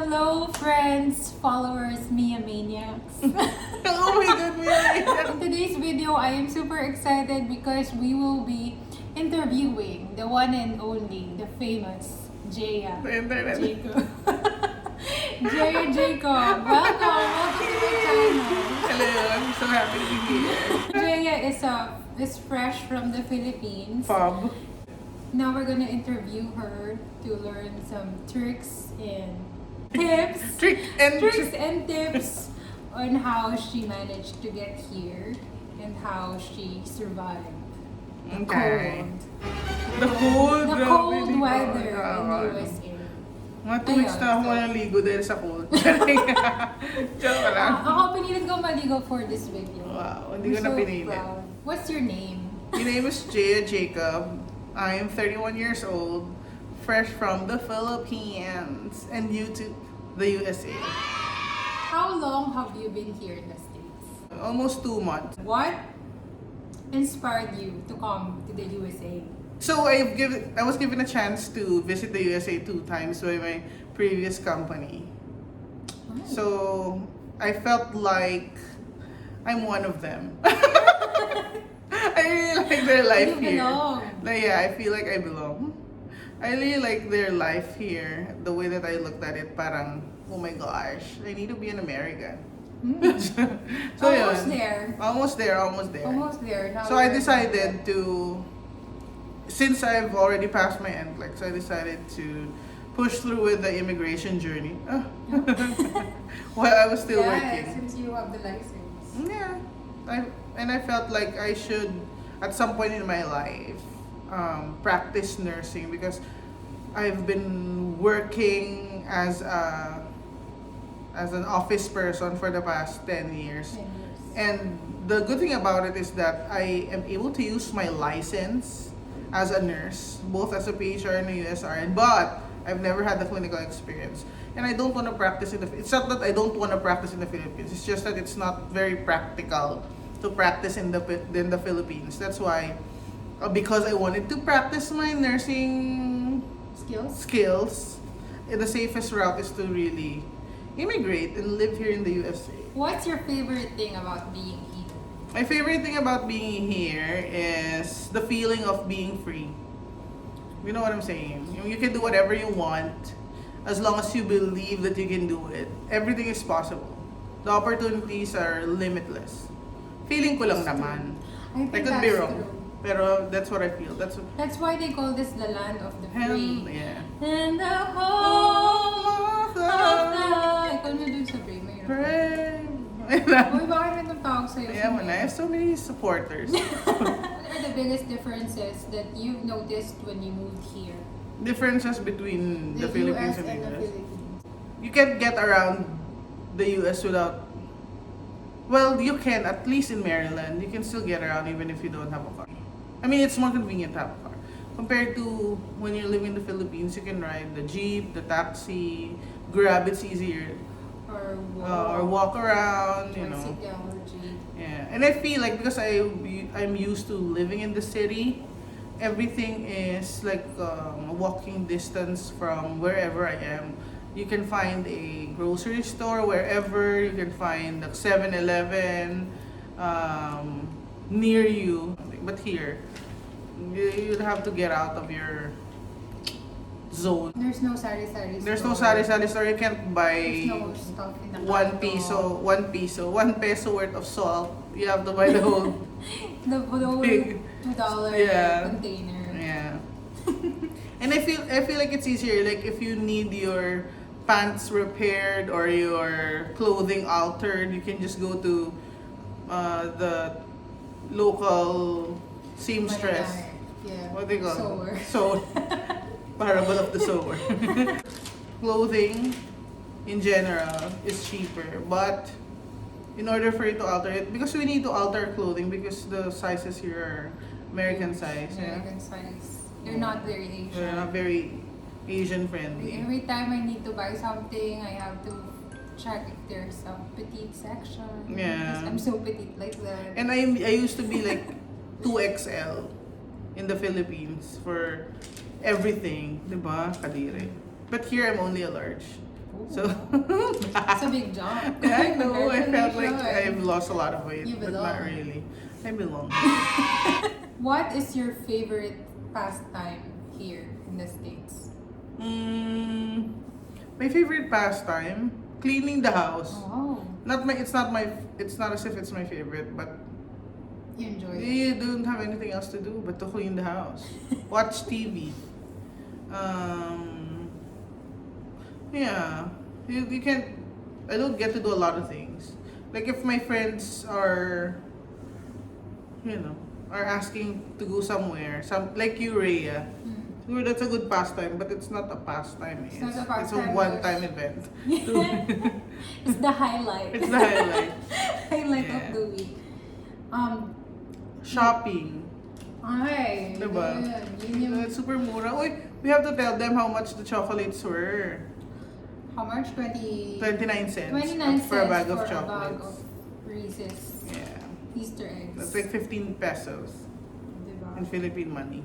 Hello, friends, followers, Mia Maniacs. Oh my God, Mia! In today's video, I am super excited because we will be interviewing the one and only, the famous Jeah Jacob. Jeah Jacob, welcome to my channel. Hello, I'm so happy to be here. Jeah is fresh from the Philippines. Bob. Now we're gonna interview her to learn some tricks and tips. Tricks and tips on how she managed to get here and how she survived the cold. The cold weather in the USA. Mga 2 weeks na ako naligo dahil sa cold. Joke lang. Ako pinilit ko maligo for this video. Wow, hindi ko na pinilit. Proud. What's your name? My name is Jeah Jacob. I am 31 years old, fresh from the Philippines and new to the USA. How long have you been here in the States? Almost 2 months. What inspired you to come to the USA? So I was given a chance to visit the USA 2 times by my previous company. Oh. So I felt like I'm one of them. I really like their life You here. belong. Like, yeah, I feel like I belong. I really like their life here. The way that I looked at it, parang, oh my gosh, I need to be an American. So Almost yun. there. Almost there. Almost there. Now So I decided to, since I've already passed my NCLEX, I decided to push through with the immigration journey. While I was still working. Since you have the license. Yeah. I felt like I should, at some point in my life, practice nursing because I've been working as an office person for the past 10 years. 10 years. And the good thing about it is that I am able to use my license as a nurse, both as a PHR and a USRN, but I've never had the clinical experience. And I don't want to practice it's not that I don't want to practice in the Philippines, it's just that it's not very practical to practice in the Philippines. That's why, because I wanted to practice my nursing skills, the safest route is to really immigrate and live here in the USA. What's your favorite thing about being here? My favorite thing about being here is the feeling of being free. You know what I'm saying? You can do whatever you want as long as you believe that you can do it. Everything is possible. The opportunities are limitless. Feeling ko lang naman. I think could be that's wrong. true. Pero that's what I feel. That's why they call this the land of the free. yeah. And the home of the... Ikaw na dun sa free. Mayroon. Uy, bakit may tawag sa'yo? Yeah, man, I have so many supporters. What are the biggest differences that you've noticed when you moved here? Differences between the Philippines US and the the US. Philippines. You can't get around the US without, well, you can, at least in Maryland, you can still get around even if you don't have a car. I mean, it's more convenient to have a car. Compared to when you're living in the Philippines, you can ride the jeep, the taxi, Grab, it's easier. Or walk around, you know. Yeah, and I feel like because I'm used to living in the city, everything is like a walking distance from wherever I am. You can find a grocery store wherever, you can find a 7-Eleven near you. But here, you'd have to get out of your zone. There's no sari-sari store. There's no sari-sari store. You can't buy There's no stuff in the one peso worth of salt. You have to buy the whole whole big $2 container. Yeah. And I feel like it's easier. Like if you need your pants repaired or your clothing altered, you can just go to the local seamstress. Yeah. What do you call it? Sewer. Parable of the sewer. Clothing in general is cheaper, but in order for you to alter it, because we need to alter clothing because the sizes here are American size. American size. They're not very Asian. They're not very Asian friendly. Every time I need to buy something, I have to check if there's a petite section. Yeah. Because I'm so petite like that. And I used to be like 2XL in the Philippines for everything, diba? Kadiri. But here I'm only a large. So It's a big jump. yeah, I know. I felt like Congratulations. I've lost a lot of weight, You but not belong. really. I belong. What is your favorite pastime here in the States? My favorite pastime, cleaning the house. Oh, Not my. It's not my. It's not as if it's my favorite, but you enjoy it. you don't have anything else to do but to clean the house, watch TV. Yeah, you can't. I don't get to do a lot of things. Like if my friends are, are asking to go somewhere, like you, Rhea. Mm. Sure, that's a good pastime, but it's not a pastime. It's not a It's a pastime, one-time because- event. It's the highlight. It's the highlight. Highlight Yeah. of the week. Shopping. Ay, Diba? yun yung, It's super mura. Uy, we have to tell them how much the chocolates were. how much? 29 cents. 29 for a bag cents of for a bag chocolates. of Reese's Yeah. Easter eggs. That's like 15 pesos Diba? in Philippine money.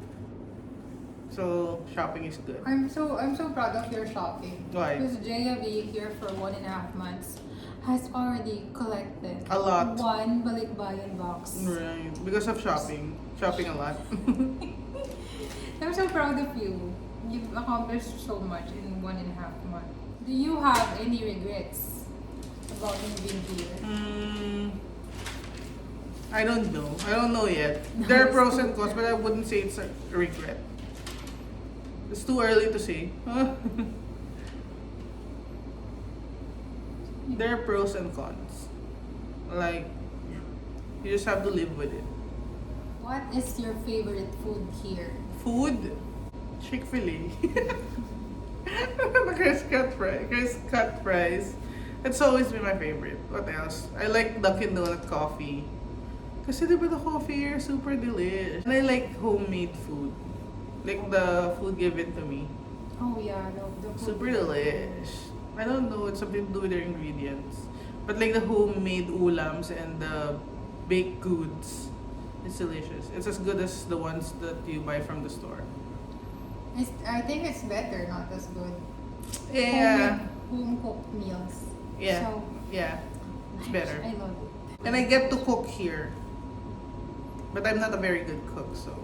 So, shopping is good. I'm so proud of your shopping. Why? Because Jeah being here for 1.5 months has already collected A lot. one balikbayan box. Right. Because of shopping. Shopping a lot. I'm so proud of you. You've accomplished so much in 1.5 months. Do you have any regrets about moving here? I don't know. I don't know yet. No, There are it's pros too and cons, but I wouldn't say it's a regret. It's too early to say. There are pros and cons. Like, you just have to live with it. What is your favorite food here? Food? Chick-fil-A. The Chris cut fries. It's always been my favorite. What else? I like Dunkin' Donut coffee. Kasi diba the coffee here is super delish. And I like homemade food. Like the food given to me. Oh yeah, the food. Super delish. I don't know, it's something to do with their ingredients. But like the homemade ulams and the baked goods, it's delicious. It's as good as the ones that you buy from the store. I think it's better, not as good. Yeah. Home cooked meals. Yeah. So, Yeah. It's better. I love it. And I get to cook here. But I'm not a very good cook, so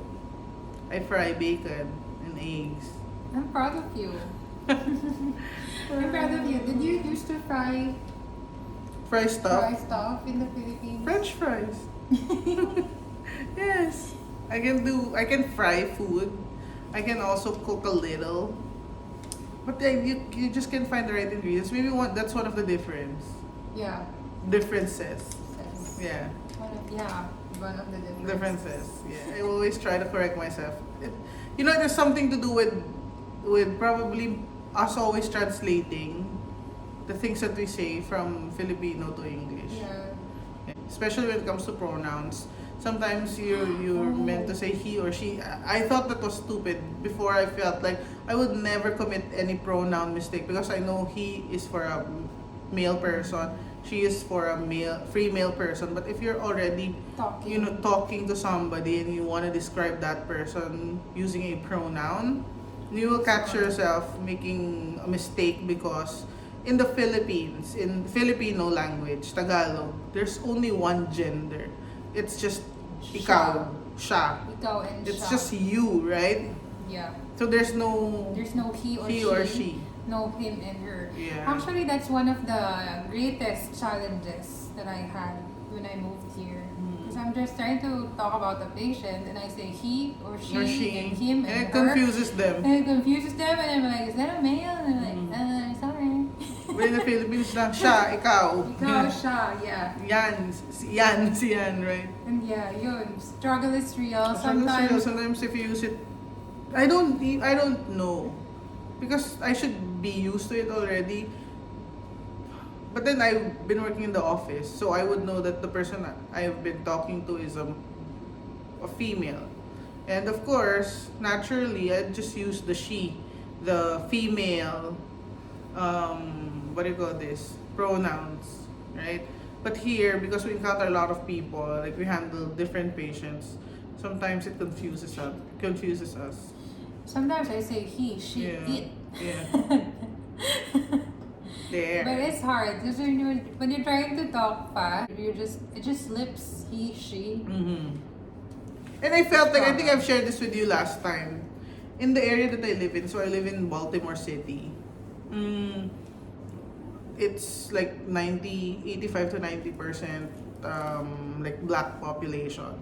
I fry bacon and eggs. I'm proud of you. I'm proud of you. Did you used to fry stuff in the Philippines? French fries. Yes. I can fry food. I can also cook a little. But then you just can't find the right ingredients. Maybe that's one of the Yeah. differences. Yes. Yeah. One of the differences. Differences. Yeah. I always try to correct myself. It has something to do with probably us always translating the things that we say from Filipino to English. Yeah. Especially when it comes to pronouns. Sometimes you're meant to say he or she. I thought that was stupid before. I felt like I would never commit any pronoun mistake because I know he is for a male person, she is for a female person. But if you're already talking to somebody and you want to describe that person using a pronoun, you will catch yourself making a mistake because in the Philippines, in Filipino language, Tagalog, there's only one gender. It's just ikaw, siya. Ikaw and It's siya. just you, right? Yeah. So there's no he or she. No him and her. Yeah. Actually, that's one of the greatest challenges that I had when I moved here. Because I'm just trying to talk about the patient and I say he or she and him and it her. confuses them. And it confuses them and I'm like, is that a male? And I'm like, sorry. But in the Philippines lang, siya, ikaw. Ikaw, siya, yeah. Si Yan, right? And yeah, yun. Struggle is real. Sometimes if you use it, I don't know. Because I should be used to it already. But then I've been working in the office, so I would know that the person I've been talking to is a female. And of course, naturally, I just use the she, the female, pronouns, right? But here, because we encounter a lot of people, like we handle different patients, sometimes it confuses us. Sometimes I say he, she, it. Yeah. There. But it's hard because when you're trying to talk fast, it just slips he, she. Mm-hmm. And I felt like, I think I've shared this with you last time. In the area that I live in, so I live in Baltimore City. It's like 85 to 90% like black population.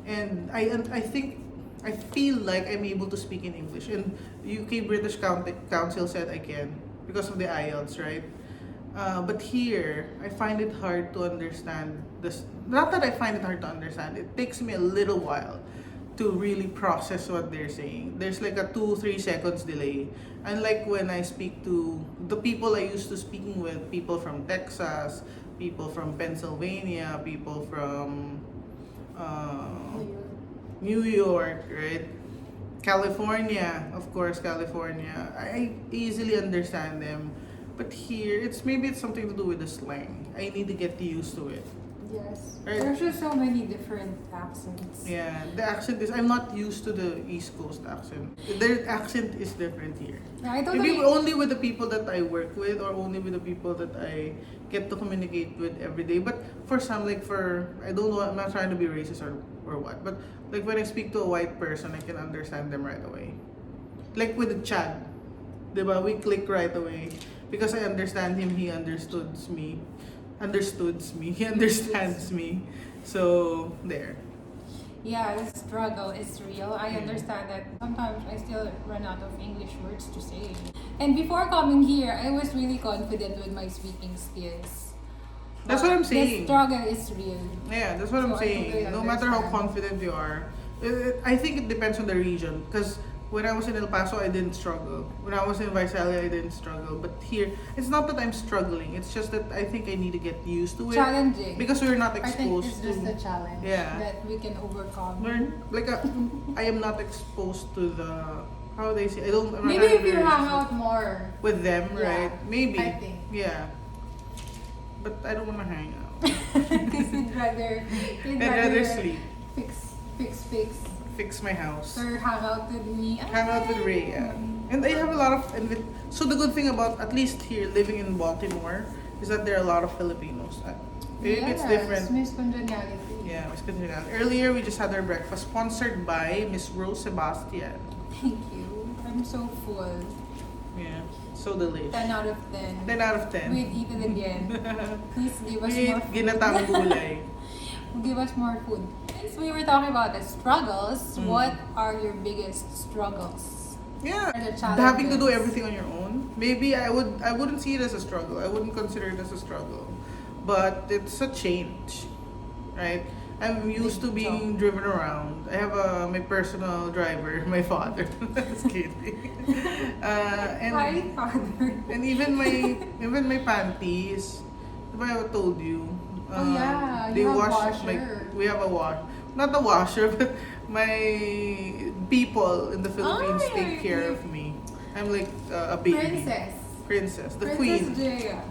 And I think, I feel like I'm able to speak in English. And UK British Council said I can because of the IELTS, right? But here, I find it hard to understand this. Not that I find it hard to understand, it takes me a little while to really process what they're saying. There's like a 2-3 seconds delay. Unlike when I speak to the people I used to speaking with, people from Texas, people from Pennsylvania, people from New York, right? California, of course, California. I easily understand them. But here, maybe it's something to do with the slang. I need to get used to it. Yes. Right. There's just so many different accents. Yeah, the accent is, I'm not used to the East Coast accent. Their accent is different here. Yeah, I totally... Maybe only with the people that I work with or only with the people that I get to communicate with every day. But for some, I don't know, I'm not trying to be racist or what. But like when I speak to a white person, I can understand them right away. Like with the Chad, diba? We click right away. Because I understand him, he understands me. He understands me. So, there. Yeah, the struggle is real. I understand that sometimes I still run out of English words to say. And before coming here, I was really confident with my speaking skills. That's what I'm saying. The struggle is real. Yeah, that's what I'm saying. No matter how confident you are, I think it depends on the region. Because when I was in El Paso, I didn't struggle. When I was in Visalia, I didn't struggle. But here, it's not that I'm struggling. It's just that I think I need to get used to it. Challenging. Because we're not exposed I think it's just a challenge that we can overcome. I am not exposed to the, how they say, I'm maybe if you hang out more with them, yeah, right? Maybe. I think. Yeah. But I don't want to hang out. Because you'd rather sleep. Fix my house. or hang out with me. Hang out with Ray, yeah. And I have a lot of, so the good thing about, at least here, living in Baltimore, is that there are a lot of Filipinos. Maybe it's different. Miss Congeniality. Yeah, Miss Congeniality. Earlier, we just had our breakfast sponsored by Miss Rose Sebastian. Thank you. I'm so full. Yeah, so delicious. 10 out of 10. 10 out of 10. We'd eat it again. Please give us We more eat food. ginatang gulay. Give us more food. Since we were talking about the struggles, what are your biggest struggles? Yeah, Or the having to do challenges? everything on your own. Maybe I wouldn't see it as a struggle. I wouldn't consider it as a struggle. But it's a change, right? I'm used to being driven around. I have my personal driver, my father. Just kidding. And Hi, father. and even my panties. Diba I told you? Oh yeah, They you have wash washer. we have a wash. Not the washer, but my people in the Philippines Oh, take care of me. I'm like a baby. Princess, the queen. Jeah.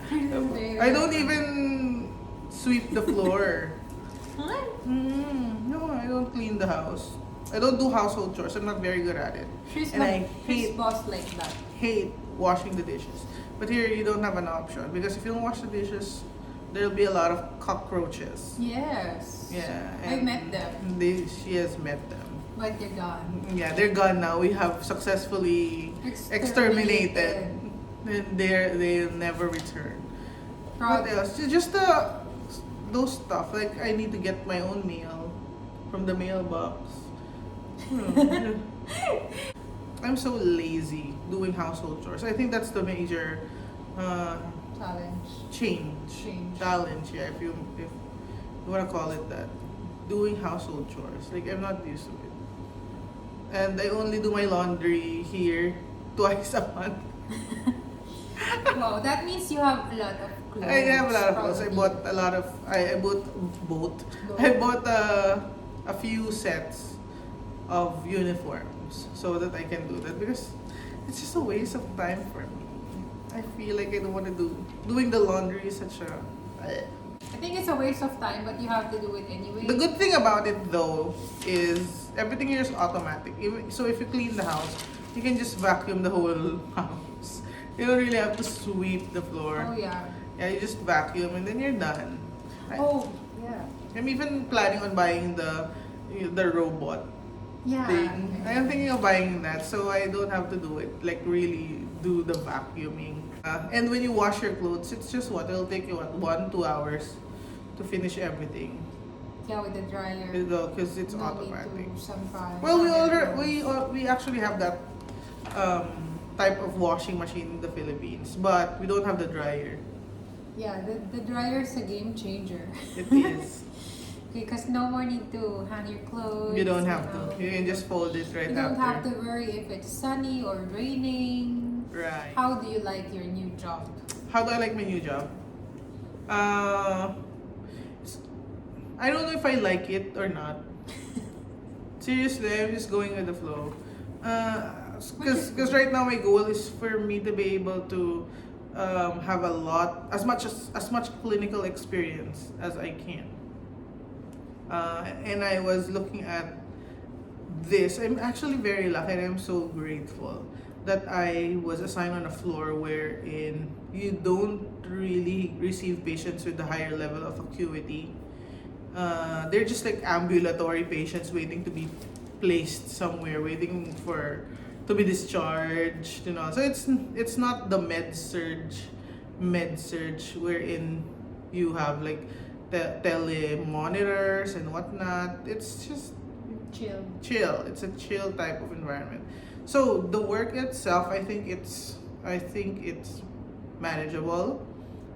Princess Jeah. I don't even sweep the floor. What? No, I don't clean the house. I don't do household chores. I'm not very good at it. She's And I she's hate boss like that. hate washing the dishes. But here you don't have an option because if you don't wash the dishes, there'll be a lot of cockroaches. Yes. Yeah, I met them. She has met them. But they're gone. Yeah, they're gone now. We have successfully exterminated. They'll never return. What else? Just those stuff. Like I need to get my own mail from the mailbox. I'm so lazy doing household chores. I think that's the major challenge. Yeah, if you wanna call it that. Doing household chores. Like I'm not used to it. And I only do my laundry here twice a month. Wow, that means you have a lot of clothes. I have a lot of clothes. I bought a lot of. I bought both. I bought a few sets of uniforms so that I can do that because it's just a waste of time for me. I feel like I don't want to doing the laundry is such a. I think it's a waste of time, but you have to do it anyway. The good thing about it though is everything here is automatic. So if you clean the house, you can just vacuum the whole house. You don't really have to sweep the floor. Oh yeah. Yeah, you just vacuum and then you're done. Oh yeah. I'm even planning on buying the robot Yeah. thing. I am thinking of buying that so I don't have to do it, like really do the vacuuming. And when you wash your clothes, it's just what? It'll take you what, 1-2 hours to finish everything. Yeah, with the dryer. Because it's No automatic. need to sunfire. Well, we actually have that type of washing machine in the Philippines, but we don't have the dryer. Yeah, the dryer is a game changer. It is. Because no more need to hang your clothes. You don't have to. You can just fold it right You don't after. have to worry if it's sunny or raining. Right. How do you like your new job? How do I like my new job? Uh, I don't know if I like it or not. Seriously, I'm just going with the flow. Because right now my goal is for me to be able to have as much clinical experience as I can. And I was looking at this. I'm actually very lucky and I'm so grateful that I was assigned on a floor wherein you don't really receive patients with a higher level of acuity. They're just like ambulatory patients waiting to be placed somewhere, waiting for to be discharged. So it's not the med surge wherein you have like telemonitors and whatnot. It's just chill. It's a chill type of environment. So the work itself, I think it's manageable,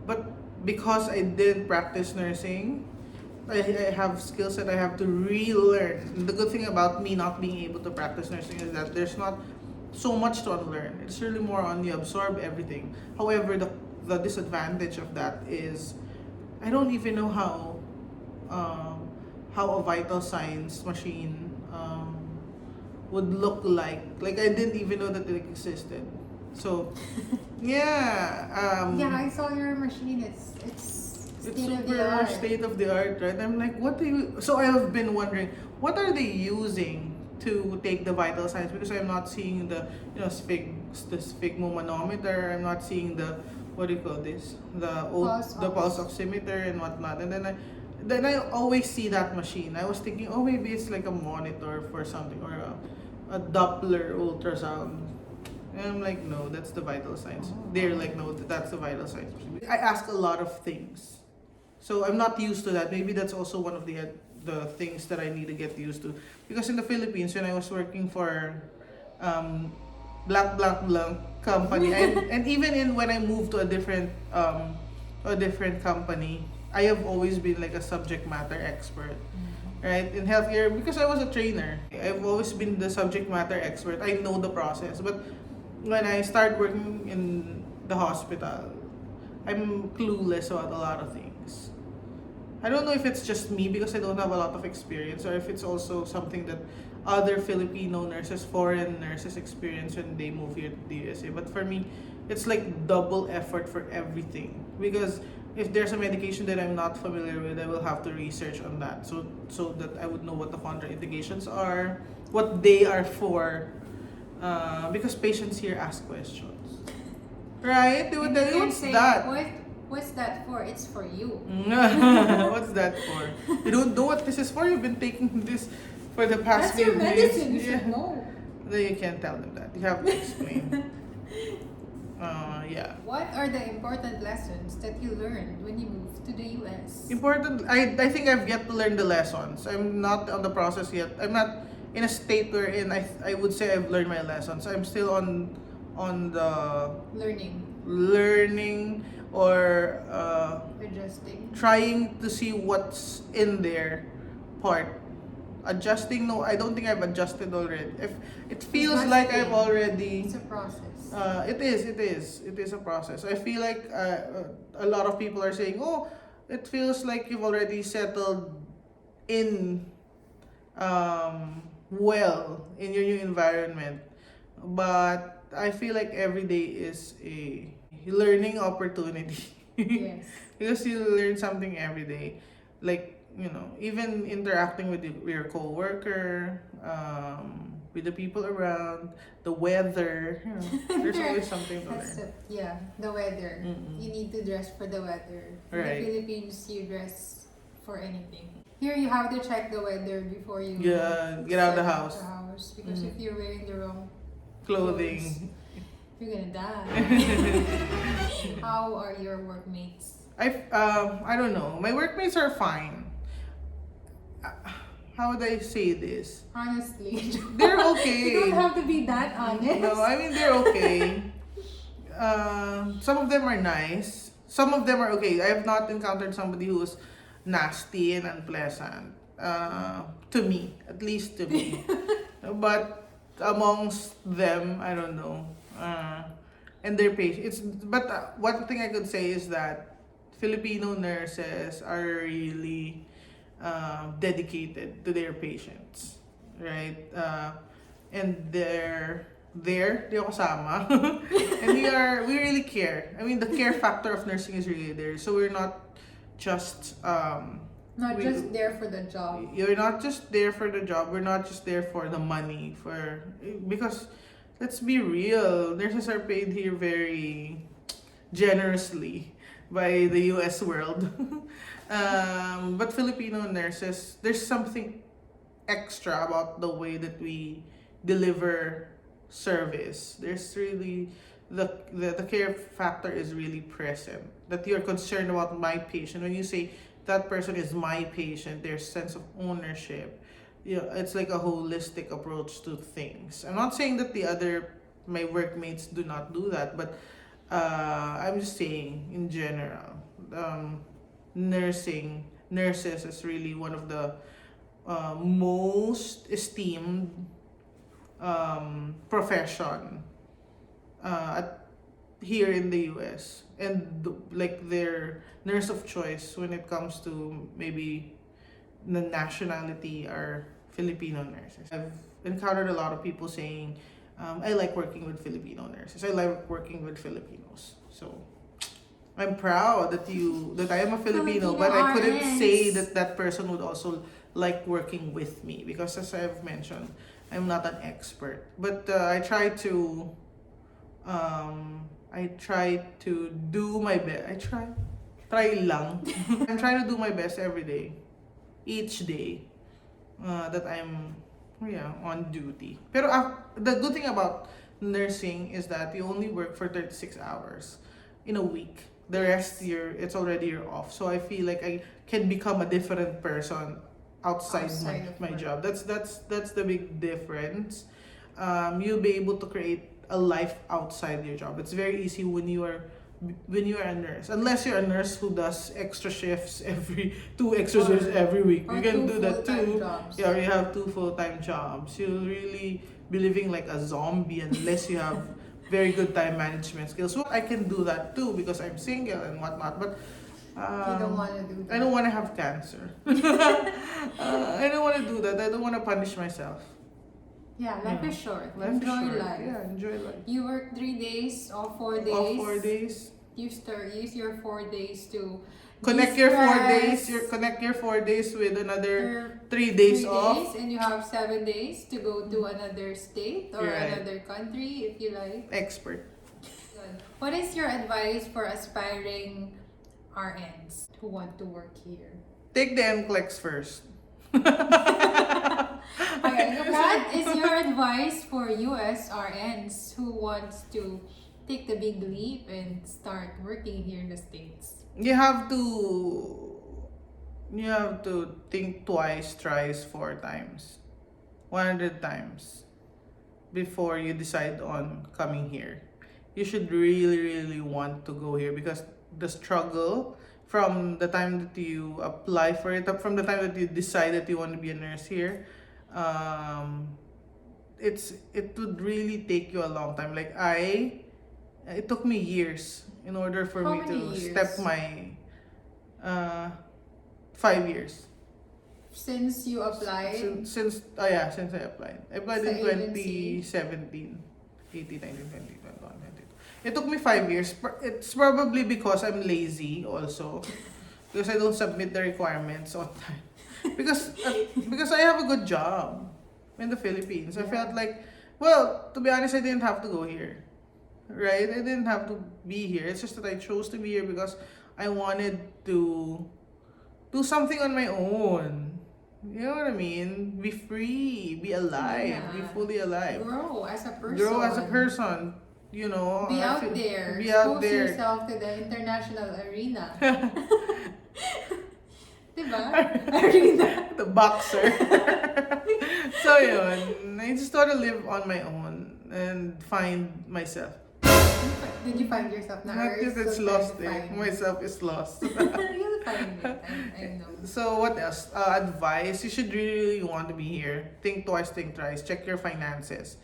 but because I didn't practice nursing, I have skills that I have to relearn. The good thing about me not being able to practice nursing is that there's not so much to unlearn. It's really more on you absorb everything. However, the disadvantage of that is I don't even know how a vital signs machine would look like. Like I didn't even know that it existed. So yeah. Yeah, I saw your machine. It's super state of the art, right? I'm like, what do you? So I have been wondering, what are they using to take the vital signs? Because I'm not seeing the sphygmomanometer. I'm not seeing the what do you call this? The pulse oximeter and whatnot. And then I always see that machine. I was thinking, oh, maybe it's like a monitor for something or a Doppler ultrasound. And I'm like, no, that's the vital signs. They're like, no, that's the vital signs. I ask a lot of things. So I'm not used to that. Maybe that's also one of the things that I need to get used to. Because in the Philippines, when I was working for blank blank blank company, and even when I moved to a different company, I have always been like a subject matter expert. Right, in healthcare, because I was a trainer, I've always been the subject matter expert. I know the process, but when I start working in the hospital, I'm clueless about a lot of things. I don't know if it's just me because I don't have a lot of experience, or if it's also something that other Filipino nurses, foreign nurses experience when they move here to the USA. But for me, it's like double effort for everything, because if there's a medication that I'm not familiar with, I will have to research on that so that I would know what the contraindications are, what they are for, because patients here ask questions, right? They would tell you, what's that? What's that for? It's for you. What's that for? You don't know what this is for. You've been taking this for the past That's your few medicine. days. You should know. Then you can't tell them that. You have to explain. Yeah. What are the important lessons that you learned when you moved to the US? Important. I think I've yet to learn the lessons. I'm not on the process yet. I'm not in a state wherein I would say I've learned my lessons. I'm still on the learning or adjusting. Trying to see what's in there part. Adjusting, no, I don't think I've adjusted already. If it feels like I've already. It's a process. It is a process. I feel like a lot of people are saying, oh, it feels like you've already settled in well in your new environment. But I feel like every day is a learning opportunity. Yes. Because you learn something every day. Like, even interacting with your coworker, with the people around, the weather. There's always something to That's learn. the weather. Mm-mm. You need to dress for the weather. In Right. the Philippines, you dress for anything. Here, you have to check the weather before you Get out of the house. Because if you're wearing the wrong Clothing. you're gonna die. How are your workmates? I don't know. My workmates are fine. How would I say this? Honestly, They're okay. you don't have to be that honest. No, I mean they're okay. Some of them are nice. Some of them are okay. I have not encountered somebody who was nasty and unpleasant. To me, at least to me. But amongst them, I don't know. And their patients. But one thing I could say is that Filipino nurses are really dedicated to their patients, right? And they're there, di ako kasama. And we really care. I mean, the care factor of nursing is really there. So we're not just Not just there for the job. you're not just there for the job. We're not just there for the money. Because let's be real, nurses are paid here very generously by the U.S. world. But Filipino nurses, there's something extra about the way that we deliver service. There's really the care factor is really present. That you're concerned about my patient. When you say that person is my patient, there's sense of ownership. It's like a holistic approach to things. I'm not saying that my workmates do not do that, but I'm just saying in general, nurses is really one of the most esteemed profession here in the US, and like their nurse of choice when it comes to maybe the nationality are Filipino nurses. I've encountered a lot of people saying, I like working with Filipino nurses. I like working with Filipinos. So I'm proud that I am a Filipino, but I couldn't say that person would also like working with me, because as I've mentioned, I'm not an expert. But I try to do my best. Try lang. I'm trying to do my best every day, each day that I'm on duty. Pero the good thing about nursing is that you only work for 36 hours in a week. The rest it's already your off. So I feel like I can become a different person outside my job. That's the big difference. You'll be able to create a life outside your job. It's very easy when you are a nurse, unless you're a nurse who does extra shifts every week. You can do that too. Jobs. Yeah, or you have 2 full-time jobs. You'll really be living like a zombie unless you have very good time management skills. So I can do that too because I'm single and whatnot. But you don't want to do that. I don't want to have cancer. I don't want to do that. I don't want to punish myself. Yeah, life is short. Enjoy life. Yeah, enjoy life. You work 3 days or 4 days. Off 4 days. Use your 4 days to Connect your 4 days. Connect your 4 days with another 3 days off. And you have 7 days to go to another state or another country if you like. Expert. What is your advice for aspiring RNs who want to work here? Take the NCLEX first. Okay, what is your advice for US RNs who wants to take the big leap and start working here in the States? You have to think twice, thrice, 4 times, 100 times before you decide on coming here. You should really, really want to go here, because the struggle from the time that you apply for it, from the time that you decide that you want to be a nurse here, it would really take you a long time. Like it took me years in order for me to step my 5 years. Since you applied? Since I applied. I applied in 2017, 18, 19, 20, 21, 22. It took me 5 years. It's probably because I'm lazy also. Because I don't submit the requirements on time. Because I have a good job. in the Philippines. I Yeah. felt like, well, to be honest, I didn't have to go here. Right? I didn't have to be here. It's just that I chose to be here because I wanted to do something on my own. You know what I mean? Be free, be alive, be Yeah. fully alive. Grow as a person. Grow as a person. You know, Be I out feel- there. Be out Expose there. yourself to the international arena. Diba? Arena. The boxer. So yun, I just want to live on my own and find myself. Did you find yourself now? Not that it's lost eh. Myself is lost. You'll find it. I know. So what else? Advice: you should really want to be here. Think twice, think thrice. Check your finances.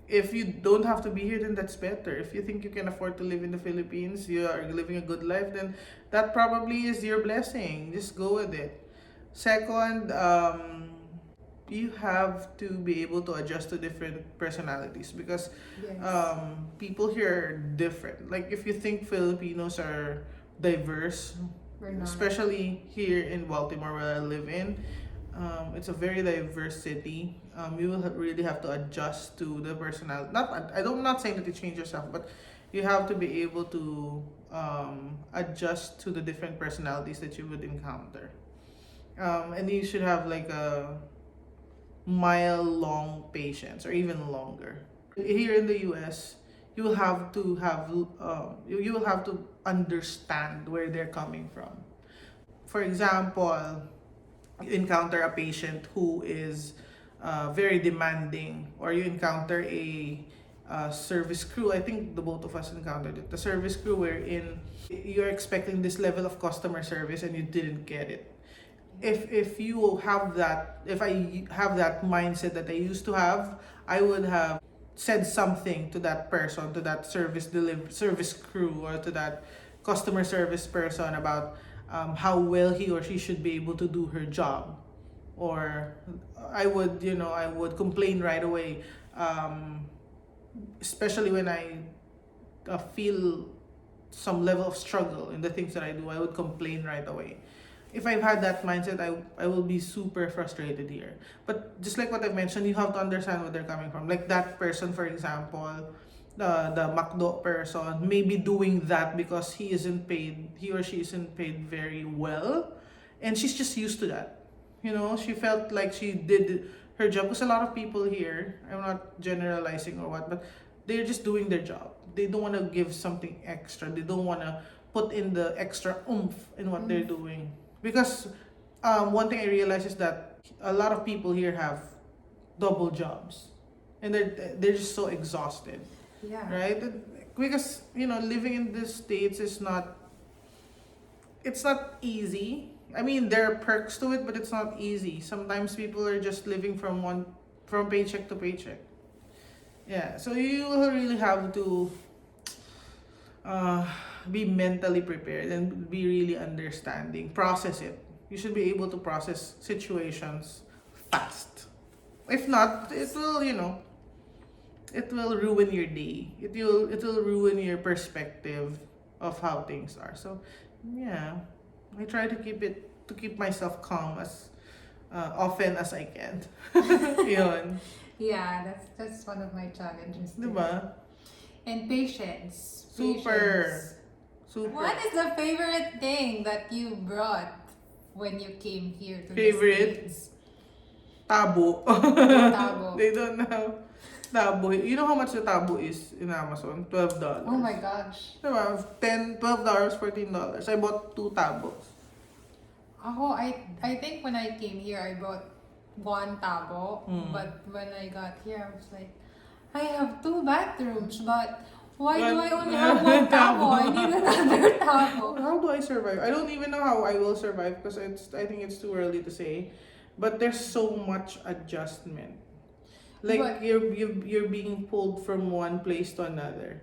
If you don't have to be here, then that's better. If you think you can afford to live in the Philippines, you are living a good life, then that probably is your blessing. Just go with it. Second, you have to be able to adjust to different personalities because Yes. people here are different. Like if you think Filipinos are diverse, We're not. especially here in Baltimore where I live in, it's a very diverse city. You will really have to adjust to the personality. I'm not saying that you change yourself, but you have to be able to adjust to the different personalities that you would encounter. And you should have like a mile-long patience or even longer. Here in the U.S., you will have to have you will have to understand where they're coming from. For example, you encounter a patient who is very demanding, or you encounter a service crew. I think the both of us encountered it. The service crew wherein you're expecting this level of customer service and you didn't get it. If you have that, if I have that mindset that I used to have, I would have said something to that person, to that service crew, or to that customer service person about how well he or she should be able to do her job. Or I would complain right away, especially when I feel some level of struggle in the things that I do. I would complain right away. If I've had that mindset, I will be super frustrated here. But just like what I've mentioned, you have to understand where they're coming from. Like that person, for example, the McDo person may be doing that because he or she isn't paid very well, and she's just used to that. You know, she felt like she did her job. Because a lot of people here, I'm not generalizing or what, but they're just doing their job. They don't want to give something extra. They don't want to put in the extra oomph in what they're doing. Because one thing I realized is that a lot of people here have double jobs, and they're just so exhausted, Yeah. right? Because living in the States is not easy. I mean, there are perks to it, but it's not easy. Sometimes people are just living from paycheck to paycheck. Yeah, so you will really have to be mentally prepared and be really understanding. Process it. You should be able to process situations fast. If not, it will ruin your day. It will ruin your perspective of how things are. So, yeah, I try to keep myself calm as often as I can. Yun. Yeah, that's one of my challenges. Too. Diba? And patience. Super. Patience. Super. What is the favorite thing that you brought when you came here to Favorite? the States? Tabo. Tabo. They don't know. Tabo. You know how much the tabo is in Amazon? $12. Oh my gosh. Diba? $10, $12, $14. I bought 2 tabos. Oh, I think when I came here, I bought 1 tabo. But when I got here, I was like, I have 2 bathrooms, but why do I only have 1 tabo? I need another tabo. How do I survive? I don't even know how I will survive because I think it's too early to say. But there's so much adjustment. Like But- you're being pulled from one place to another.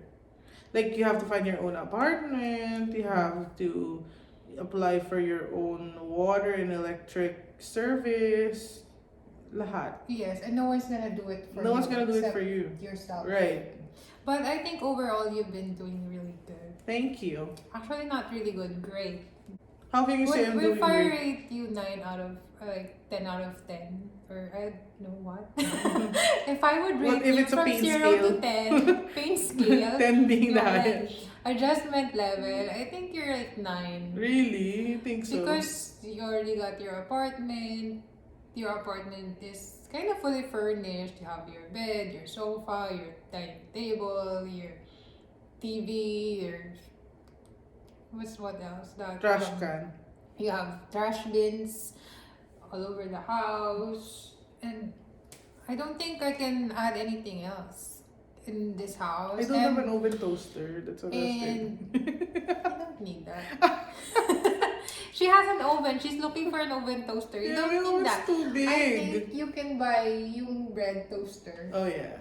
Like you have to find your own apartment. You have to apply for your own water and electric service. Lahat. Yes, and no one's gonna do it for you. No one's gonna do it except for you. Yourself. Right. But I think overall you've been doing really good. Thank you. Actually, not really good, great. How can you say I'm doing If I great? rate you 9 out of, like, 10 out of 10, or I know what? If I would What rate if you it's a from pain 0 scale? to 10, pain scale, 10 being the yeah, like, highest. adjustment level, I think you're like 9. Really? You think so? Because you already got your apartment. Your apartment is kind of fully furnished. You have your bed, your sofa, your dining table, your TV, your what else? Trash can. You have trash bins all over the house, and I don't think I can add anything else in this house. I don't have an oven toaster. That's what I was saying. I don't need that. She has an oven. She's looking for an oven toaster. You Yeah, don't need it's that. too big. I think you can buy yung bread toaster. Oh yeah.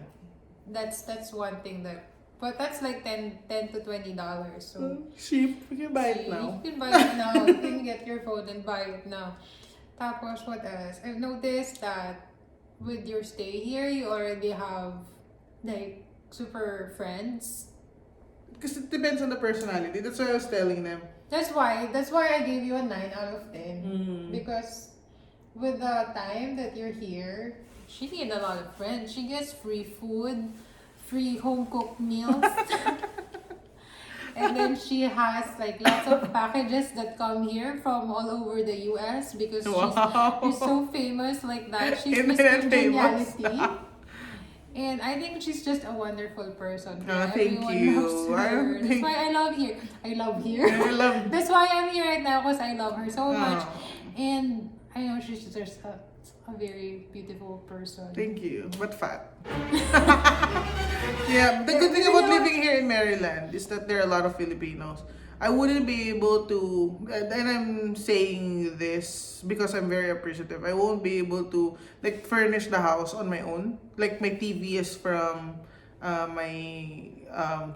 That's one thing that, but that's like $10 to $20. So Cheap. You can buy it now. You can buy it now. You can get your phone and buy it now. Tapos, what else? I've noticed that with your stay here, you already have like super friends. Because it depends on the personality. That's why I was telling them. That's why I gave you a 9 out of 10. Mm. Because with the time that you're here, she needs a lot of friends. She gets free food, free home cooked meals. And then she has like lots of packages that come here from all over the US because she's so famous like that. She's Internet Mr. famous. Geniality. And I think she's just a wonderful person. Thank Everyone you. loves her. That's why I love here. I love here. I love. That's why I'm here right now because I love her so much. Oh, And I know she's just a very beautiful person. thank you. But fat. Yeah, the good thing about living here in Maryland is that there are a lot of Filipinos. I wouldn't be able to, and I'm saying this because I'm very appreciative. I won't be able to like furnish the house on my own. Like my TV is from my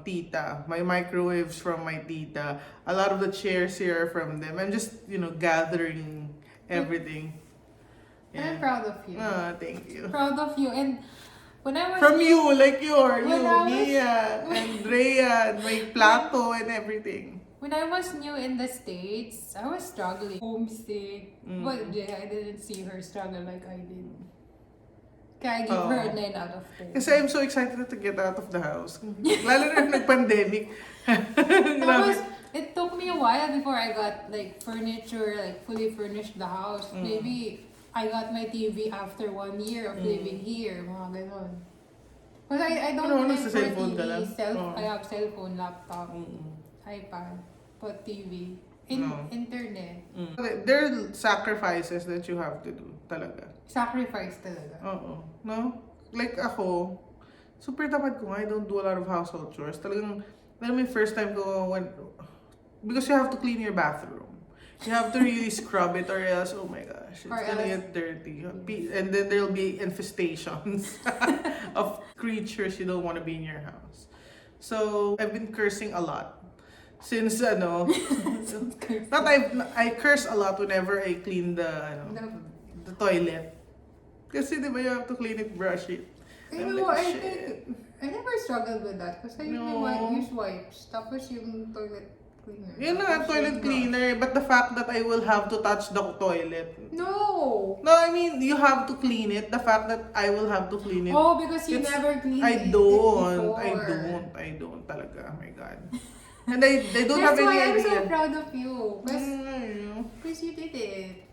tita, my microwaves from my tita. A lot of the chairs here are from them. I'm just gathering everything. I'm proud of you. Thank you. Proud of you. And when I was From you, like you, When I was- Mia, and Rhea, and my plato and everything. When I was new in the States, I was struggling. Homesick. But yeah, I didn't see her struggle like I did. Kaya I give her a 9 out of 10. Kasi I'm so excited to get out of the house. Lalo na nag-pandemic. Tapos, it took me a while before I got like furniture, like fully furnished the house. Maybe I got my TV after 1 year of living here. Mga ganon. Because I don't Ano, live nasa for cellphone ka TV. lang? I have cellphone, laptop, iPad, but TV, internet. There are sacrifices that you have to do talaga. Sacrifice talaga. Oo. No? Like ako, super tamad ko nga. I don't do a lot of household chores. Talagang, alam mo yung first time ko when, because you have to clean your bathroom. You have to really scrub it or else, oh my gosh, it's gonna get dirty. And then there'll be infestations of creatures you don't want to be in your house. So, I've been cursing a lot. Since, I curse a lot whenever I clean the toilet. Kasi di ba you have to clean it, brush it. I never struggled with that because I use wipes. Tapos yung toilet cleaner. Yun na, toilet cleaner. But the fact that I will have to touch the toilet. No! No, I mean, you have to clean it. The fact that I will have to clean it. Oh, because you never cleaned it I don't talaga. Oh my God. And I don't have any idea. That's why I'm so proud of you. Because you did it.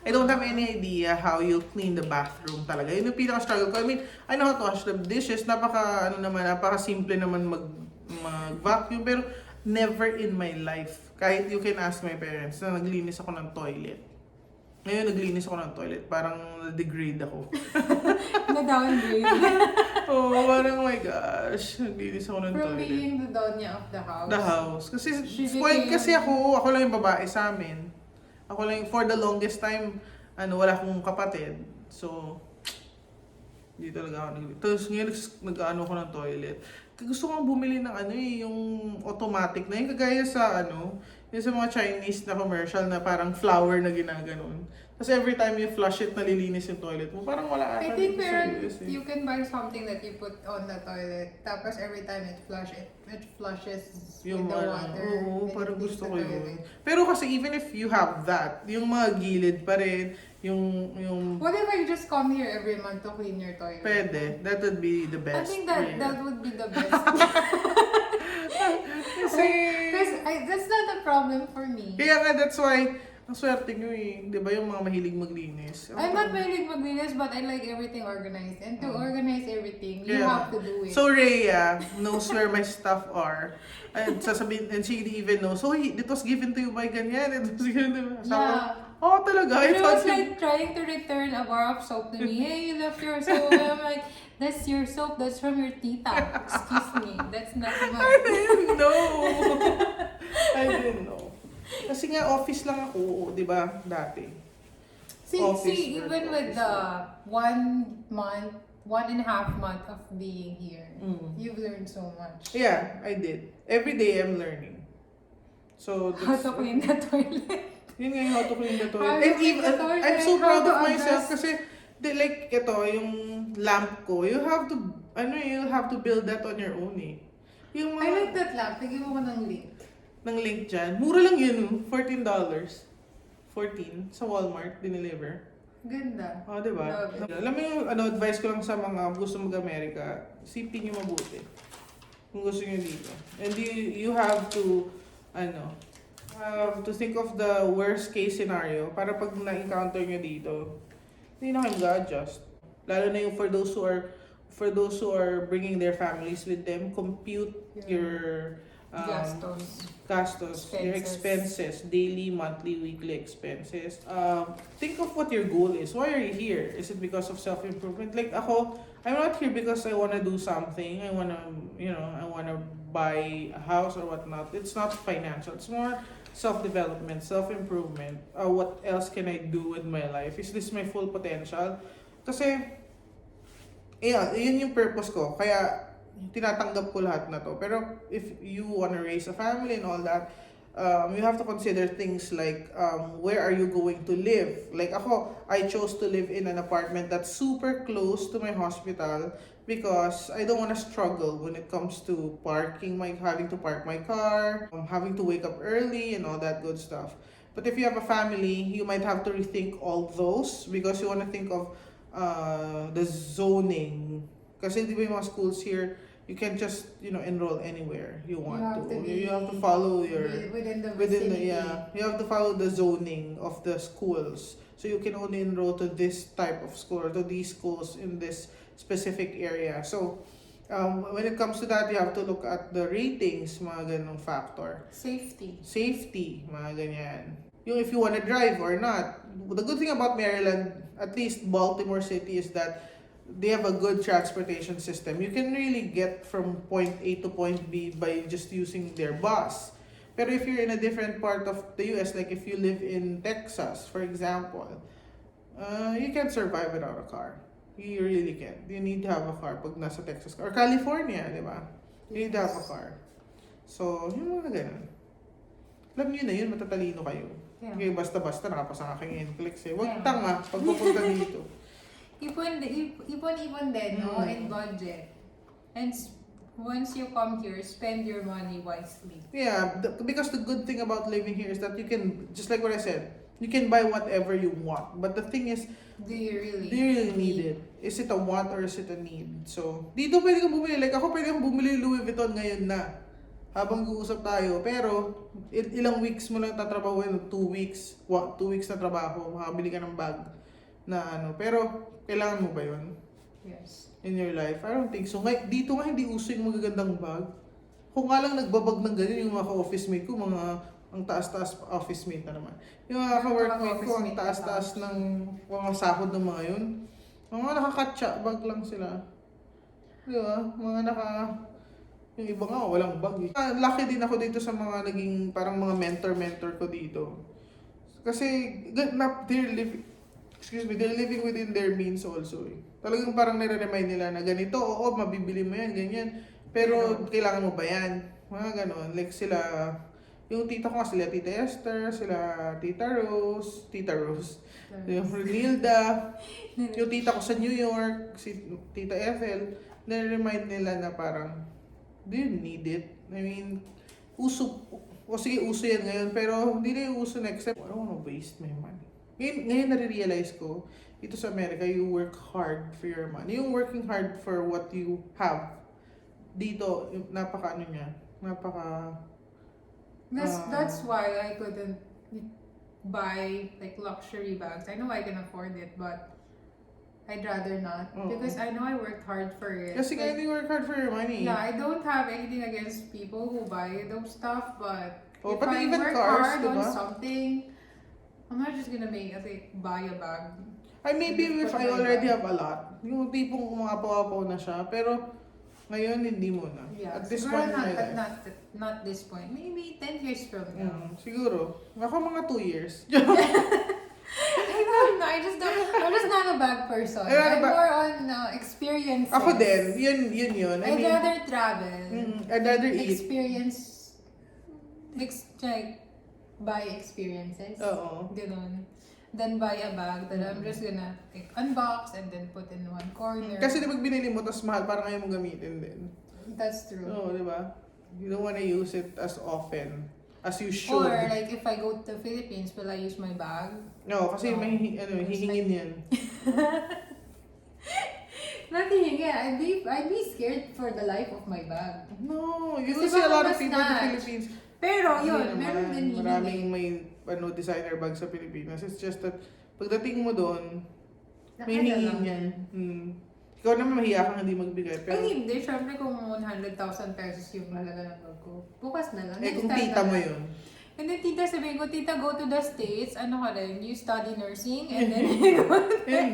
I don't have any idea how you clean the bathroom talaga. Yun yung pinaka-struggle ko. I mean, I know how to wash the dishes. Napaka-simple naman mag-vacuum. Pero never in my life, kahit you can ask my parents, na naglinis ako ng toilet. Ngayon, naglinis ako ng toilet. Parang na-degrade ako. Na-downgrade. Oh, parang, oh my gosh, naglinis ako ng From toilet. being the donya of the house. The house. Kasi, spoiled kasi ako lang yung babae sa amin. Ako lang, for the longest time, wala akong kapatid. So, hindi talaga ako naglinis. Tapos ngayon, nag-ano ako ng toilet. Gusto kong bumili ng yung automatic na yung kagaya sa yung sa mga Chinese na commercial na parang flower na ginaganon. Tapos every time you flush it, nalilinis yung toilet mo. Parang wala ata. I think you can buy something that you put on the toilet. Tapos every time it flushes yung with the water. Oo, parang gusto ko yun. Pero kasi even if you have that, yung mga gilid pa rin, yung... What if I just come here every month to clean your toilet? Pwede. That would be the best. I think that would be the best. Because that's not a problem for me. Kaya nga, that's why, ang swerte nyo eh. Di ba yung mga mahilig maglinis? I'm not mahilig maglinis, but I like everything organized. And to organize everything, you have to do it. So Rhea knows where my stuff are. And sasabihin, and she even knows, so it was given to you by ganyan. It was given to you. Yeah. Oh, talaga? She was like trying to return a bar of soap to me. Hey, you left your soap. And I'm like, that's your soap. That's from your tita. Excuse me. That's not mine. I didn't know. I didn't know. Kasi nga office lang ako, di ba, dati. See, even with the 1.5 month of being here, you've learned so much. Yeah, I did. Every day I'm learning. So how to clean the toilet. Yun nga yung how to clean the toilet. And even, I'm so proud of myself kasi, like, ito, yung lamp ko, you have to build that on your own eh. Yung I like that lamp. Bigyan mo ko ng link. Ng link dyan. Mura lang yun, $14. 14 sa Walmart, dineliver. Ganda. Oh, diba? Alam mo yung advice ko lang sa mga gusto mag-Amerika, sipin nyo mabuti. Kung gusto nyo dito. And you have to, to think of the worst case scenario para pag na-encounter nyo dito, hindi na kayo mag-adjust. Lalo na yung for those who are bringing their families with them, compute your gastos, your expenses, daily, monthly, weekly expenses. Think of what your goal is. Why are you here? Is it because of self-improvement? Like ako, I'm not here because I wanna do something. I wanna buy a house or whatnot. It's not financial. It's more self-development, self-improvement. What else can I do with my life? Is this my full potential? Kasi, yun yung purpose ko. Kaya, tinatanggap ko lahat na to. Pero if you want to raise a family and all that, you have to consider things like where are you going to live? Like ako, I chose to live in an apartment that's super close to my hospital because I don't want to struggle when it comes to having to park my car, having to wake up early and all that good stuff. But if you have a family, you might have to rethink all those because you want to think of the zoning. Kasi di ba yung mga schools here, you can just enroll anywhere you want to. You have to follow within the vicinity. You have to follow the zoning of the schools. So you can only enroll to this type of school or to these schools in this specific area. So when it comes to that, you have to look at the ratings, mga ganong factor. Safety, mga ganyan. Yung if you want to drive or not. The good thing about Maryland, at least Baltimore City, is that they have a good transportation system. You can really get from point A to point B by just using their bus. Pero if you're in a different part of the US, like if you live in Texas, for example, you can't survive without a car. You really can't. You need to have a car pag nasa Texas ka. Or California, di ba? You need to have a car. So, yung mga ganun. Alam nyo na yun, matatalino kayo. Yeah. Okay, basta-basta nakapasa ka kayong NCLEX eh. Huwag tanga pag pupunta dito. Ipon din, no? And budget. And once you come here, spend your money wisely. Yeah, because the good thing about living here is that you can, just like what I said, you can buy whatever you want. But the thing is, do you really need it? Is it a want or is it a need? So, dito pwede kang bumili. Like ako pwede kang bumili Louis Vuitton ngayon na. Habang guusap tayo. Pero, ilang weeks mo lang tatrabahuin. 2 weeks. 2 weeks na trabaho. Makabili ka ng bag na Pero, kailangan mo ba yun? Yes. In your life? I don't think so. Dito nga hindi uso yung magagandang bag. Kung nga lang nagbabag ng ganyan yung mga ka-office mate ko, ang taas-taas office mate na naman. Yung mga ka-workmate ko, ang taas-taas ng mga sahod ng mga yun. Mga nakakatsa bag lang sila. Di ba? Yung iba nga, walang bag eh. Lucky din ako dito sa mga naging parang mga mentor ko dito. Kasi, they're living within their means also eh. Talagang parang nire-remind nila na ganito, oo, mabibili mo yan, ganyan. Pero, kailangan mo ba yan? Mga ganon. Like sila, yung tita ko nga, sila Tita Esther, sila Tita Rose, yung Renilda, yung tita ko sa New York, si Tita Ethel, nire-remind nila na parang, do you need it? I mean, o sige, uso yan ngayon, pero hindi na yung uso next step. I don't wanna waste my money. Ngayon nare-realize ko, dito sa Amerika, you work hard for your money. Yung working hard for what you have, dito, napaka ano niya, napaka... That's why I couldn't buy like luxury bags. I know I can afford it, but I'd rather not because I know I worked hard for it. Kasi kaya you work hard for your money. Yeah, I don't have anything against people who buy those stuff, but if but I even work cars, hard on diba? something, I'm not just gonna buy a bag. Maybe if I already have a lot. Yung tipong mga pawapaw na siya. Pero ngayon, hindi mo na. Yeah, At this siguro point in my life. not this point. Maybe 10 years from now. Siguro. Ako mga 2 years. I don't know. I'm just not a bag person. I'm more on experiences. Ako din. Yun. I'd rather travel. I'd rather eat. Experience. Like, buy experiences. Oo. Ganon. Then buy a bag that I'm just gonna like, unbox and then put in one corner. Kasi di pag binili mo, tas mahal, parang ayaw mong gamitin din. That's true. Oo, di ba? You don't wanna use it as often as you should. Or like if I go to the Philippines, will I use my bag? No, kasi may hihingin yan. Nothing, yeah. I'd be scared for the life of my bag. No, you will Kasi see a lot of baka people in the ma-snatch. Philippines. Pero yun, meron din maraming may designer bag sa Pilipinas. It's just that pagdating mo doon, may hingin yan. Ikaw naman mahiya kang hindi magbigay. Pero, ay, hindi. Siyempre kung 100,000 pesos yung halaga ng bag ko. Bukas na lang. kung tita mo yun. And then tita sabihin ko, tita, go to the States. Ano ka rin? You study nursing and then you go there.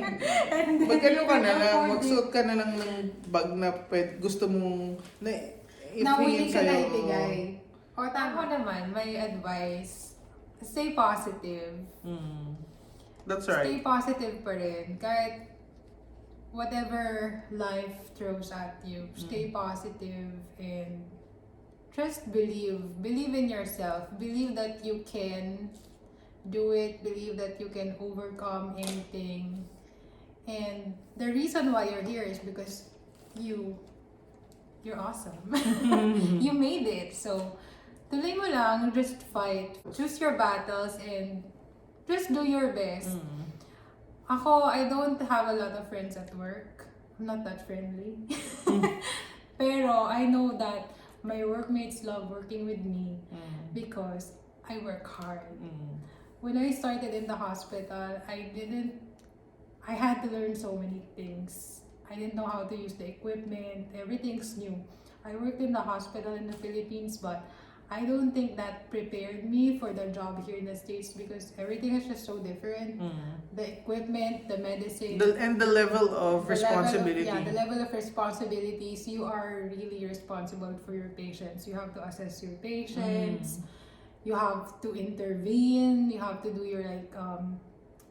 Magkano ka na lang, magsuot ka na lang ng bag na gusto mong na willing ka na ibigay. O tama naman, my advice, stay positive. That's right. Stay positive pa rin. Kahit whatever life throws at you, stay positive and just believe. Believe in yourself. Believe that you can do it. Believe that you can overcome anything. And the reason why you're here is because you're awesome. You made it. So, tuloy mo lang, just fight. Choose your battles and just do your best. Ako, I don't have a lot of friends at work. I'm not that friendly. Pero I know that my workmates love working with me because I work hard. When I started in the hospital, I had to learn so many things. I didn't know how to use the equipment. Everything's new. I worked in the hospital in the Philippines, but I don't think that prepared me for the job here in the States because everything is just so different. The equipment, the medicine. And the level of responsibility. The level of responsibilities. You are really responsible for your patients. You have to assess your patients. You have to intervene. You have to do your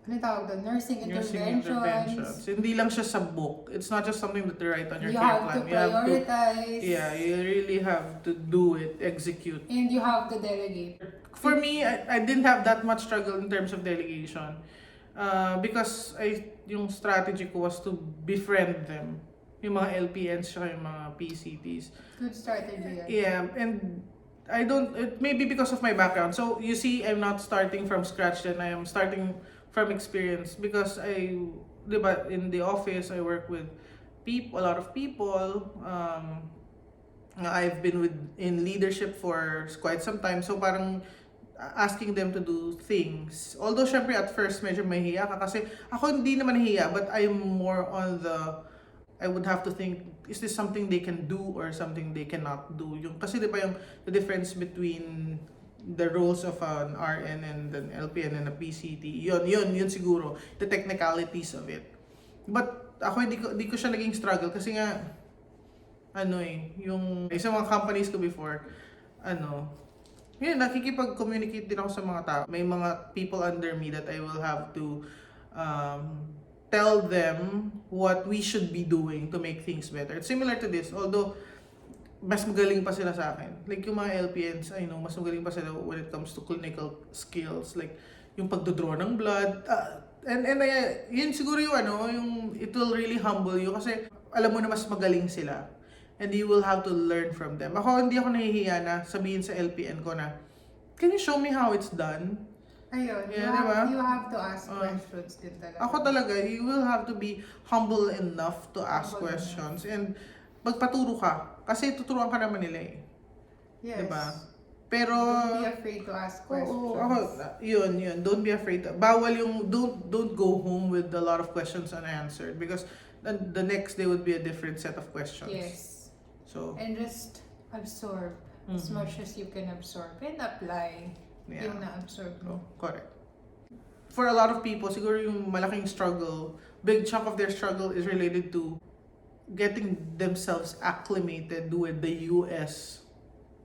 nursing interventions. Hindi lang siya sa book. It's not just something that you write on your You care have plan. to prioritize. You really have to do it, execute. And you have to delegate. For me, I didn't have that much struggle in terms of delegation. Because yung strategy ko was to befriend them. Yung mga LPNs tsaka yung mga PCTs. Good strategy. Yeah, and it may be because of my background. So, you see, I'm not starting from scratch then. I am starting from experience because diba, in the office, I work with a lot of people. I've been in leadership for quite some time. So, parang asking them to do things. Although, syempre, at first, medyo mahihiya ka kasi ako hindi naman nahihiya, but I'm more on I would have to think, is this something they can do or something they cannot do? Kasi di ba the difference between the roles of an RN and an LPN and a PCT, yun siguro, the technicalities of it. But ako hindi ko siya naging struggle kasi nga, yung sa mga companies ko before, nakikipag-communicate din ako sa mga tao. May mga people under me that I will have to tell them what we should be doing to make things better. It's similar to this, although mas magaling pa sila sa akin. Like yung mga LPNs, mas magaling pa sila when it comes to clinical skills. Like yung pagdodraw ng blood. And yun siguro yung it will really humble you kasi alam mo na mas magaling sila. And you will have to learn from them. Hindi ako nahihiya na sabihin sa LPN ko na can you show me how it's done? Ayun, Yeah, you have to ask questions din talaga. Ako talaga, you will have to be humble enough to ask Humble questions and magpaturo ka. Kasi tuturuan ka naman nila eh. Yes. Diba? Pero, don't be afraid to ask questions. yun. Don't be afraid. Bawal yung, don't go home with a lot of questions unanswered because the next day would be a different set of questions. Yes. So, And just absorb as much as you can absorb and apply yung na-absorb mo. Correct. For a lot of people, siguro yung malaking struggle, big chunk of their struggle is related to getting themselves acclimated with the US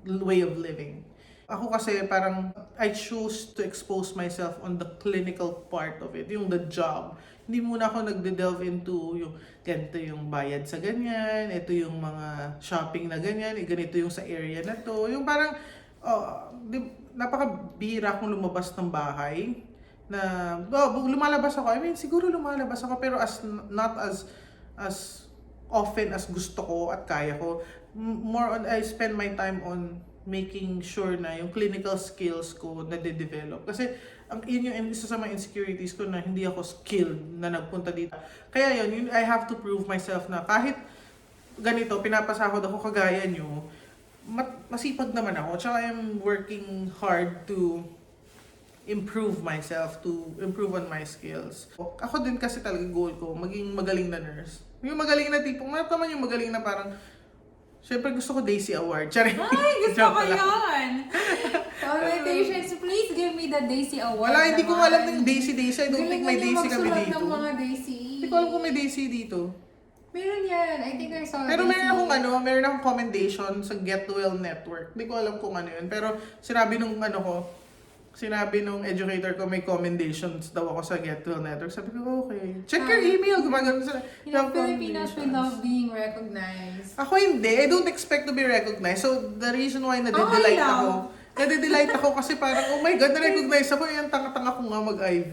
way of living. Ako kasi parang I choose to expose myself on the clinical part of it, yung the job. Hindi muna ako nagde-delve into yung ganito yung bayad sa ganyan, ito yung mga shopping na ganyan, ganito yung sa area na to. Yung parang napakabihira akong lumabas ng bahay na lumalabas ako. I mean, siguro lumalabas ako pero not as often as gusto ko at kaya ko. More on I spend my time on making sure na yung clinical skills ko na-develop. Kasi yun yung isa sa mga insecurities ko na hindi ako skilled na nagpunta dito. Kaya yun, I have to prove myself na kahit ganito, pinapasahod ako kagaya nyo, masipag naman ako. Tsaka I'm working hard to improve myself, to improve on my skills. Ako din kasi talaga goal ko, maging magaling na nurse. Yung magaling na tipong, naman yung magaling na parang, syempre gusto ko Daisy Award. Charing. Ay, gusto ko yun! Congratulations, please give me the Daisy Award. Wala, hindi ko alam ng Daisy. I don't think may Daisy kami dito. Ng mga Daisy. Hindi ko alam kung may Daisy dito. Meron yan. I think I saw Pero Daisy. meron akong commendation sa Get Well Network. Hindi ko alam kung ano yun. Pero sinabi nung educator ko may commendations daw ako sa Get Well Network. Sabi ko, okay. Check your email. Gumagano sila. You know, Filipinos, we love being recognized. Ako hindi. I don't expect to be recognized. So, the reason why nadedelight ako. Nadedelight ako kasi parang, oh my God, na-recognize ako. Yan, tanga-tanga ko nga mag-IV.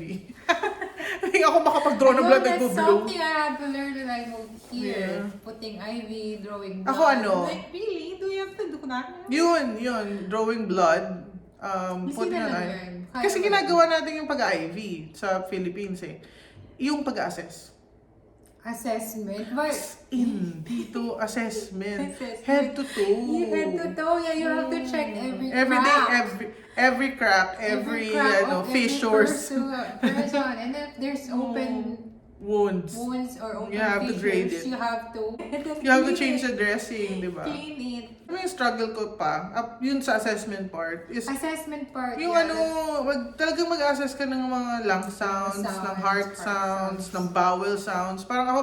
Hindi ako makapag-draw ng blood and That's go-blow. something I had to learn when I moved here. Yeah. Putting IV, drawing blood. Ako Like, really? Do you have to do that? Yun. Drawing blood. Putting on IV. Kasi ginagawa natin yung pag-IV sa Philippines eh. Yung pag-assess. Assessment? Dito, assessment. Head to toe. Head to toe, yeah. You have to check every crack. day, every crack, every fissures. Person. And if there's open wounds or open you have to grade it. You have to change the dressing, di ba? Clean it. Yung struggle ko pa, yun sa assessment part is yung talagang mag-assess ka ng mga lung sounds, ng heart sounds, ng bowel sounds. Parang ako,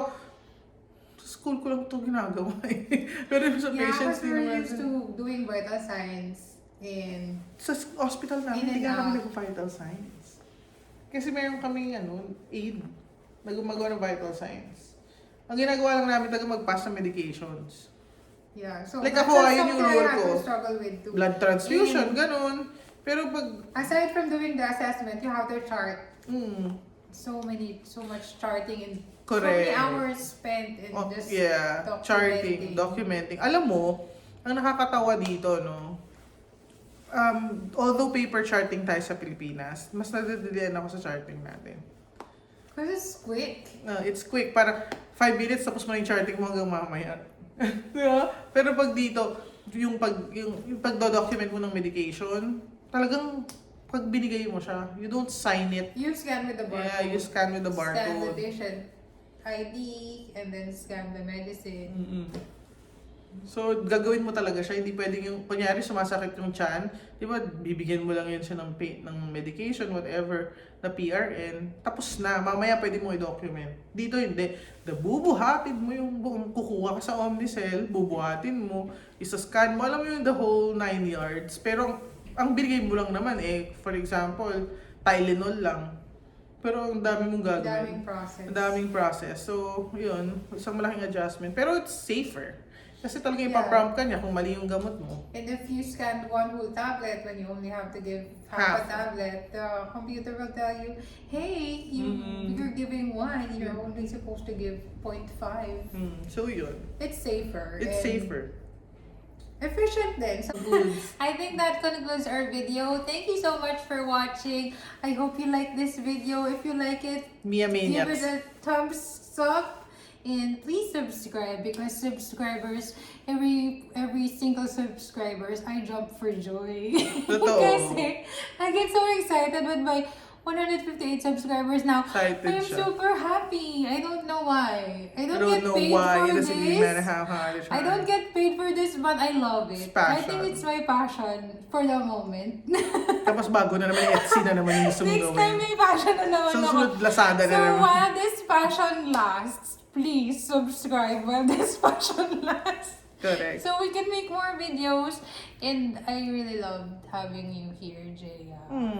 sa school ko lang ito ginagawa eh. Pero sa patients din naman. We're used to doing vital signs in sa hospital namin, hindi nga kami nag-vital signs. Kasi meron kaming aid na gumagawa ng vital signs. Ang ginagawa lang namin talaga mag-pass ng medications. Yeah, so like ako, ayun yung role ko. Blood transfusion, ganun. Pero aside from doing the assessment, you have to chart. So much charting and correct. so many hours spent in just documenting. Alam mo, ang nakakatawa dito, no? Although paper charting tayo sa Pilipinas, mas nadadalian ako sa charting natin. Because it's quick. It's quick. Para 5 minutes, tapos mo na yung charting mo hanggang mamaya. Diba? Pero pag dito, yung pagdo-document mo ng medication, talagang pag binigay mo siya, you don't sign it. You scan with the barcode. Yeah, you scan with the barcode. Scan the patient ID, and then scan the medicine. So, gagawin mo talaga siya. Hindi pwedeng yung, kunyari, sumasakit yung tiyan, di ba, bibigyan mo lang yun siya ng medication, whatever, na PRN, tapos na, mamaya pwede mo i-document. Dito hindi. Bubuhatin mo yung buong, kukuha ka sa Omnicell, bubuhatin mo, isa-scan mo, alam mo yung the whole 9 yards. Pero, ang binigay mo lang naman for example, Tylenol lang. Pero ang dami mong gagawin. Ang daming process. So, yun, isang malaking adjustment. Pero it's safer. Kasi talaga ipaprompt ka niya kung mali yung gamot mo. And if you scan one whole tablet when you only have to give half a tablet, the computer will tell you, hey, you're giving 1, you're only supposed to give 0.5. So yun. It's safer. It's safer. efficient din. So, I think that concludes our video. Thank you so much for watching. I hope you like this video. If you like it, Mia give Maniacs. it a thumbs up. And please subscribe because subscribers, every single subscribers, I jump for joy. Totoo. Kasi I get so excited with my 158 subscribers now. Excited I'm siya. super happy. I don't know why. I don't know get paid why. for It doesn't really matter this. how hard it's I don't get paid for this, but I love it. It's passion. I think it's my passion for the moment. Tapos bago na naman yung Etsy na naman yung gusto mong Next time gawin. may passion na naman ako. Susunod, Lazada na So naman. while this passion lasts, please subscribe while this passion lasts. Correct. So we can make more videos. And I really loved having you here, Jeah.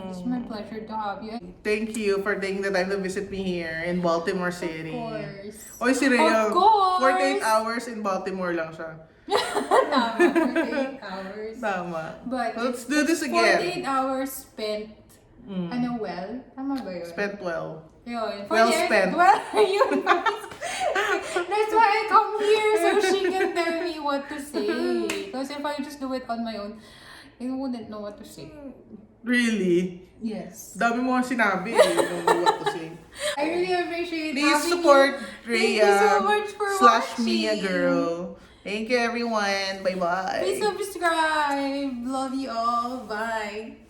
It's my pleasure to have you. Thank you for taking the time to visit me here in Baltimore City. Of course. Oy, si Rhea, Of course. 48 hours in Baltimore lang siya. Tama, 48 hours. Tama. But Let's do this again. 48 hours spent, well, tama ba yun? Spent well. Yun. Well 48 spent. Well, yun. That's why I come here so she can tell me what to say. Because if I just do it on my own, I wouldn't know what to say. Really? Yes. Dami mo ang sinabi. You don't know what to say. I really appreciate Please having support you. Rhea Thank you so much for watching. Mia Girl. Thank you everyone. Bye-bye. Please subscribe. Love you all. Bye.